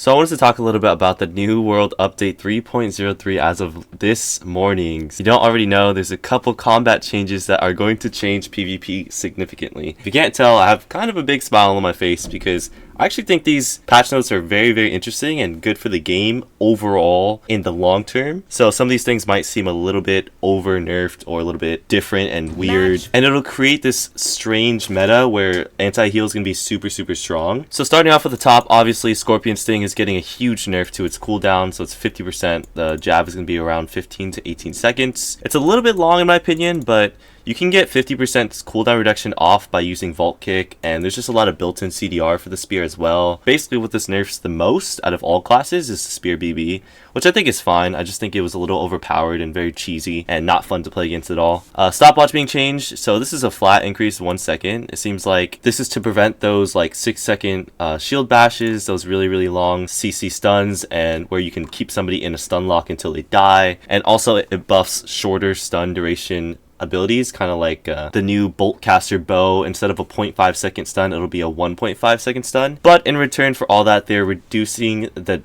So I wanted to talk a little bit about the New World Update 3.03 as of this morning. If you don't already know, there's a couple combat changes that are going to change PvP significantly. If you can't tell, I have kind of a big smile on my face because I actually think these patch notes are very, very interesting and good for the game overall in the long term. So some of these things might seem a little bit over nerfed or a little bit different and weird. And it'll create this strange meta where anti-heal is going to be super, super strong. So starting off at the top, obviously Scorpion Sting is getting a huge nerf to its cooldown. So it's 50%. The jab is going to be around 15 to 18 seconds. It's a little bit long in my opinion, but you can get 50% cooldown reduction off by using Vault Kick, and there's just a lot of built-in CDR for the Spear as well. Basically what this nerfs the most out of all classes is the Spear BB, which I think is fine. I just think it was a little overpowered and very cheesy and not fun to play against at all. Stopwatch being changed, so this is a flat increase 1 second. It seems like this is to prevent those like 6-second shield bashes, those really, really long CC stuns, and where you can keep somebody in a stun lock until they die. And also it buffs shorter stun duration abilities, kind of like the new Bolt Caster bow. Instead of a 0.5 second stun, it'll be a 1.5 second stun. But in return for all that, they're reducing the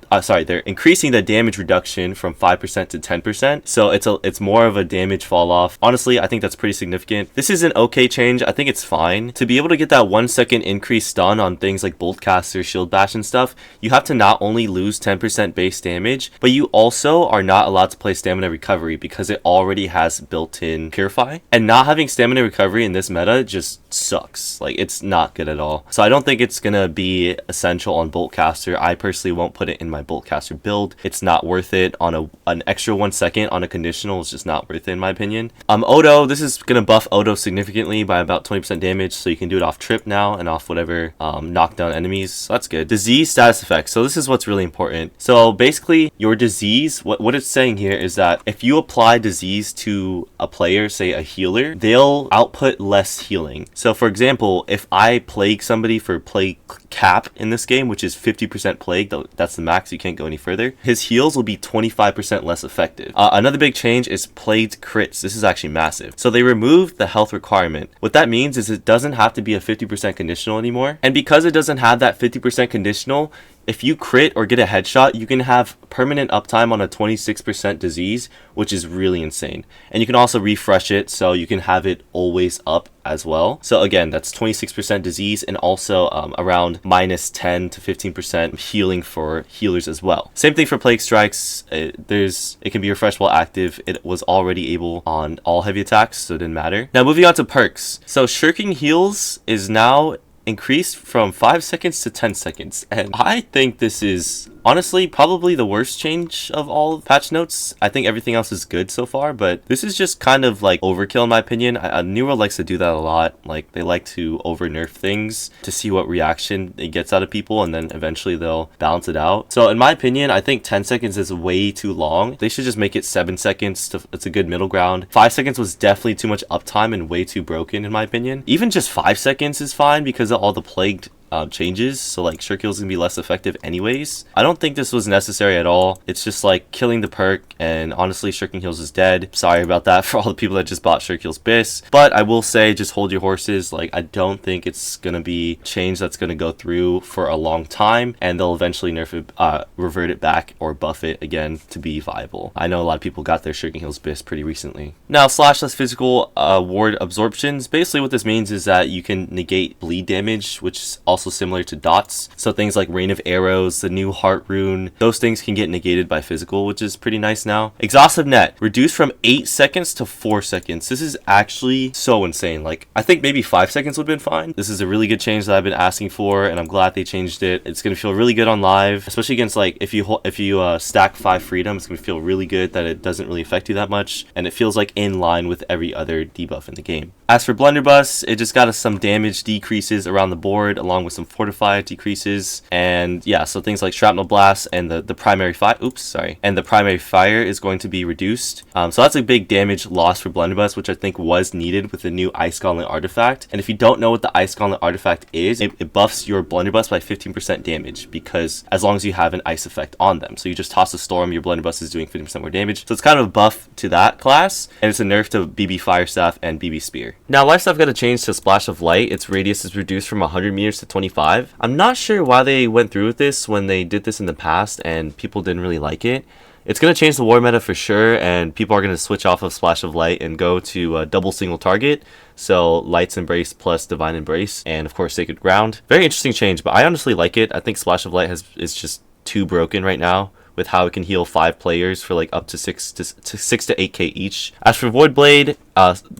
they're increasing the damage reduction from 5% to 10%. So it's more of a damage fall off. Honestly, I think that's pretty significant. This is an okay change. I think it's fine. To be able to get that 1 second increased stun on things like Bolt Caster, Shield Bash and stuff, you have to not only lose 10% base damage, but you also are not allowed to play stamina recovery because it already has built-in purify. And not having stamina recovery in this meta just sucks. Like, it's not good at all. So I don't think it's gonna be essential on Bolt Caster. I personally won't put it in my Bolt Caster build. It's not worth it. On an extra 1 second on a conditional is just not worth it in my opinion. Odo, this is gonna buff Odo significantly by about 20% damage, so you can do it off trip now and off whatever knockdown enemies. So that's good. Disease status effects. So this is what's really important. So basically your disease, what it's saying here is that if you apply disease to a player, say a healer, they'll output less healing. So for example, if I plague somebody for plague cap in this game, which is 50% plague, that's the max, you can't go any further, his heals will be 25% less effective. Another big change is plagued crits. This is actually massive. So they removed the health requirement. What that means is it doesn't have to be a 50% conditional anymore. And because it doesn't have that 50% conditional, if you crit or get a headshot, you can have permanent uptime on a 26% disease, which is really insane. And you can also refresh it, so you can have it always up as well. So again, that's 26% disease and also around minus 10 to 15% healing for healers as well. Same thing for Plague Strikes. It can be refreshed while active. It was already able on all heavy attacks, so it didn't matter. Now moving on to perks. So Shirking Heals is now increased from 5 seconds to 10 seconds, and I think this is honestly probably the worst change of all patch notes. I think everything else is good so far, but this is just kind of like overkill in my opinion. New World likes to do that a lot. Like, they like to over nerf things to see what reaction it gets out of people, and then eventually they'll balance it out. So in my opinion, I think 10 seconds is way too long. They should just make it 7 seconds. It's a good middle ground. 5 seconds was definitely too much uptime and way too broken in my opinion. Even just 5 seconds is fine because of all the plagued changes, so like Shirk Heals gonna be less effective anyways. I don't think this was necessary at all. It's just like killing the perk, and honestly Shirking Heals is dead. Sorry about that for all the people that just bought Shirk Heals BIS, but I will say just hold your horses. Like, I don't think it's gonna be change that's gonna go through for a long time, and they'll eventually nerf it, revert it back or buff it again to be viable. I know a lot of people got their Shirking Heals BIS pretty recently. Now slash less physical ward absorptions. Basically what this means is that you can negate bleed damage, which is also similar to dots. So things like Rain of Arrows, the new Heart Rune, those things can get negated by physical, which is pretty nice now. Exhaustive Net reduced from 8 seconds to 4 seconds. This is actually so insane. Like, I think maybe 5 seconds would have been fine. This is a really good change that I've been asking for, and I'm glad they changed it. It's gonna feel really good on live, especially against, like, if you stack 5 freedom, it's gonna feel really good that it doesn't really affect you that much, and it feels like in line with every other debuff in the game. As for Blunderbuss, it just got us some damage decreases around the board, along with some fortify decreases, and yeah, so things like Shrapnel Blast and the primary fire, and the primary fire is going to be reduced. So that's a big damage loss for Blunderbuss, which I think was needed with the new Ice Gauntlet artifact. And if you don't know what the Ice Gauntlet artifact is, it buffs your Blunderbuss by 15% damage, because as long as you have an ice effect on them. So you just toss a storm, your Blunderbuss is doing 50% more damage. So it's kind of a buff to that class, and it's a nerf to BB Fire Staff and BB Spear. Now Lifestaff got a change to Splash of Light. Its radius is reduced from 100 meters to 25. I'm not sure why they went through with this when they did this in the past and people didn't really like it. It's going to change the war meta for sure, and people are going to switch off of Splash of Light and go to double single target. So Light's Embrace plus Divine Embrace, and of course Sacred Ground. Very interesting change, but I honestly like it. I think Splash of Light is just too broken right now with how it can heal 5 players for like up to 6 to 8k each. As for Void Blade,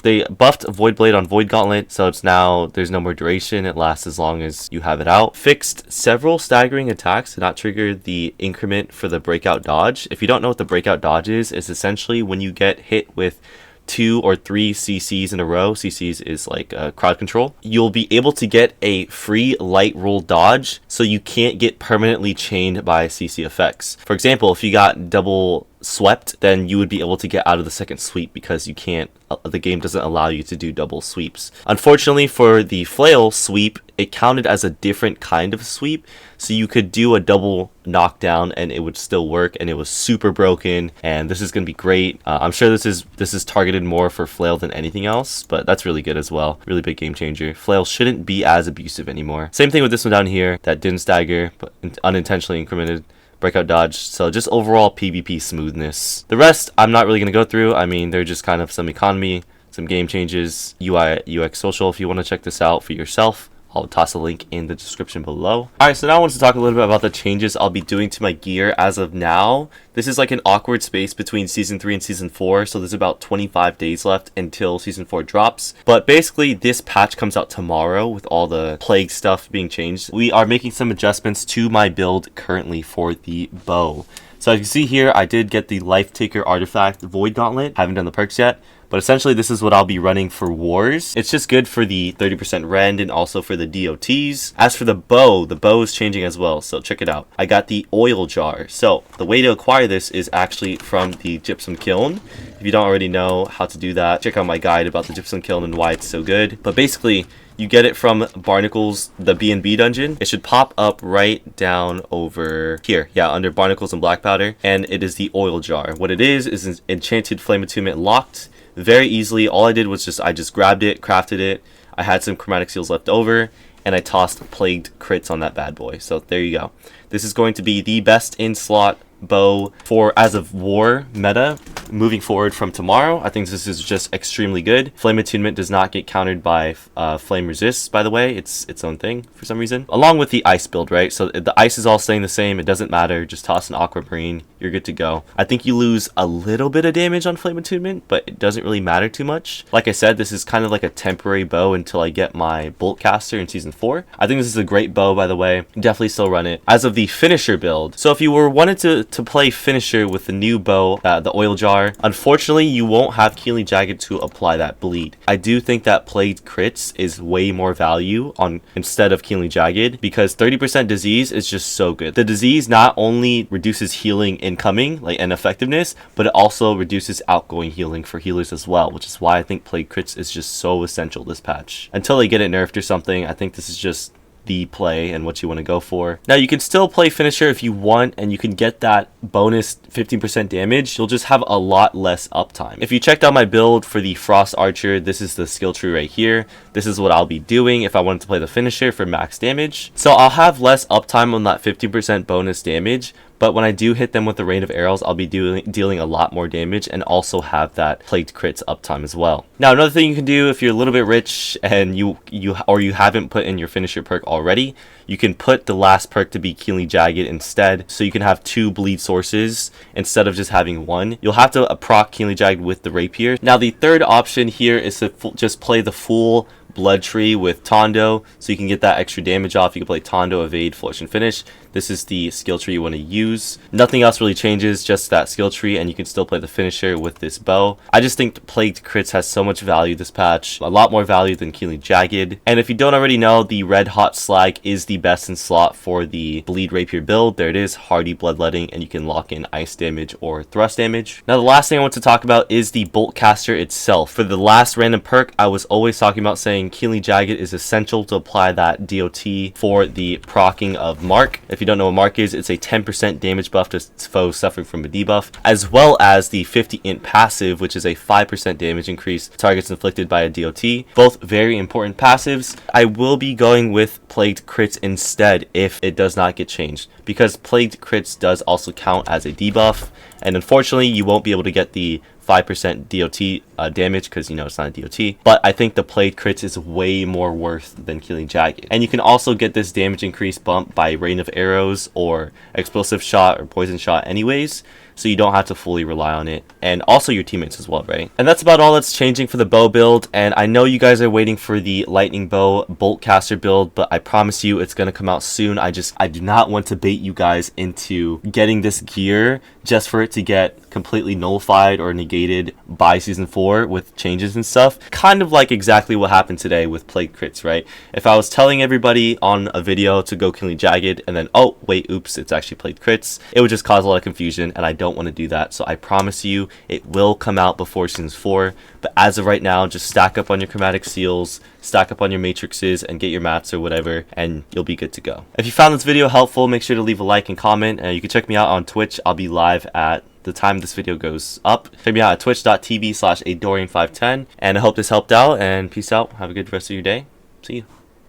they buffed Void Blade on Void Gauntlet, so it's now there's no more duration. It lasts as long as you have it out. Fixed several staggering attacks to not trigger the increment for the breakout dodge. If you don't know what the breakout dodge is, it's essentially when you get hit with 2 or 3 CCs in a row. CCs is like crowd control. You'll be able to get a free light roll dodge, so you can't get permanently chained by CC effects. For example, if you got double swept, then you would be able to get out of the second sweep because you can't, the game doesn't allow you to do double sweeps. Unfortunately for the flail sweep, it counted as a different kind of sweep, so you could do a double knockdown and it would still work, and it was super broken, and this is going to be great. I'm sure this is targeted more for flail than anything else, but that's really good as well. Really big game changer. Flail shouldn't be as abusive anymore. Same thing with this one down here that didn't stagger but unintentionally incremented breakout dodge. So just overall PvP smoothness. The rest I'm not really going to go through. I mean, they're just kind of some economy, some game changes, UI, UX social. If you want to check this out for yourself, I'll toss a link in the description below. Alright, so now I want to talk a little bit about the changes I'll be doing to my gear as of now. This is like an awkward space between Season 3 and Season 4, so there's about 25 days left until Season 4 drops. But basically, this patch comes out tomorrow with all the plague stuff being changed. We are making some adjustments to my build currently for the bow. So as you can see here, I did get the Life Taker Artifact Void Gauntlet. Haven't done the perks yet. But essentially, this is what I'll be running for wars. It's just good for the 30% rend and also for the DOTs. As for the bow is changing as well, so check it out. I got the oil jar. So the way to acquire this is actually from the gypsum kiln. If you don't already know how to do that, check out my guide about the gypsum kiln and why it's so good. But basically, you get it from Barnacles, the B&B dungeon. It should pop up right down over here. Yeah, under Barnacles and Black Powder. And it is the oil jar. What it is an enchanted flame attunement locked. Very easily, all I did was I just grabbed it, crafted it. I had some chromatic seals left over, and I tossed plagued crits on that bad boy. So there you go. This is going to be the best in slot bow for as of war meta moving forward from tomorrow. I think this is just extremely good. Flame attunement does not get countered by flame resist, by the way. It's its own thing for some reason, along with the ice build, right? So the ice is all staying the same. It doesn't matter. Just toss an aquamarine, you're good to go. I think you lose a little bit of damage on flame attunement, but it doesn't really matter too much. Like I said, this is kind of like a temporary bow until I get my bolt caster in Season 4. I think this is a great bow, by the way. Definitely still run it. As of the finisher build, so if you wanted to play finisher with the new bow, the oil jar, unfortunately you won't have Keely Jagged to apply that bleed. I do think that plagued crits is way more value on instead of Keely Jagged, because 30% disease is just so good. The disease not only reduces healing incoming and effectiveness, but it also reduces outgoing healing for healers as well, which is why I think plague crits is just so essential this patch. Until they get it nerfed or something, I think this is just the play and what you want to go for. Now you can still play finisher if you want, and you can get that bonus 15% damage. You'll just have a lot less uptime. If you checked out my build for the Frost Archer, this is the skill tree right here. This is what I'll be doing if I wanted to play the finisher for max damage. So I'll have less uptime on that 15% bonus damage, but when I do hit them with the rain of arrows, I'll be dealing a lot more damage and also have that plagued crits uptime as well. Now another thing you can do if you're a little bit rich and you haven't put in your finisher perk already, you can put the last perk to be Keely Jagged instead, so you can have 2 bleed sources instead of just having 1. You'll have to proc Keely Jagged with the rapier. Now the third option here is to just play the full blood tree with Tondo, so you can get that extra damage off. You can play Tondo, evade, flourish, and finish. This is the skill tree you want to use. Nothing else really changes, just that skill tree, and you can still play the finisher with this bow. I just think plagued crits has so much value this patch, a lot more value than Keely Jagged. And if you don't already know, the red hot slag is the best in slot for the bleed rapier build. There it is, hardy bloodletting, and you can lock in ice damage or thrust damage. Now the last thing I want to talk about is the bolt caster itself. For the last random perk, I was always talking about saying Keely Jagged is essential to apply that DOT for the proccing of Mark. If you you don't know what Mark is, it's a 10% damage buff to foes suffering from a debuff, as well as the 50 int passive, which is a 5% damage increase to targets inflicted by a DOT. Both very important passives. I will be going with Plagued Crits instead if it does not get changed, because Plagued Crits does also count as a debuff, and unfortunately you won't be able to get the 5% DOT damage because, you know, it's not a DOT. But I think the Plagued Crits is way more worth than killing Jagged. And you can also get this damage increase bump by Rain of Arrows or Explosive Shot or Poison Shot anyways, so you don't have to fully rely on it, and also your teammates as well, right? And that's about all that's changing for the bow build. And I know you guys are waiting for the Lightning Bow Bolt Caster build, but I promise you it's gonna come out soon. I do not want to bait you guys into getting this gear just for it to get completely nullified or negated by season 4 with changes and stuff. Kind of like exactly what happened today with Plague Crits, right? If I was telling everybody on a video to go killing Jagged and then, oh wait, oops, it's actually Plague Crits, it would just cause a lot of confusion, and I don't want to do that. So I promise you it will come out before season 4, but as of right now, just stack up on your chromatic seals, stack up on your matrices, and get your mats or whatever, and you'll be good to go. If you found this video helpful, make sure to leave a like and comment, and you can check me out on Twitch. I'll be live at the time this video goes up. Check me out at twitch.tv/adorian510, and I hope this helped out, and peace out. Have a good rest of your day. See you.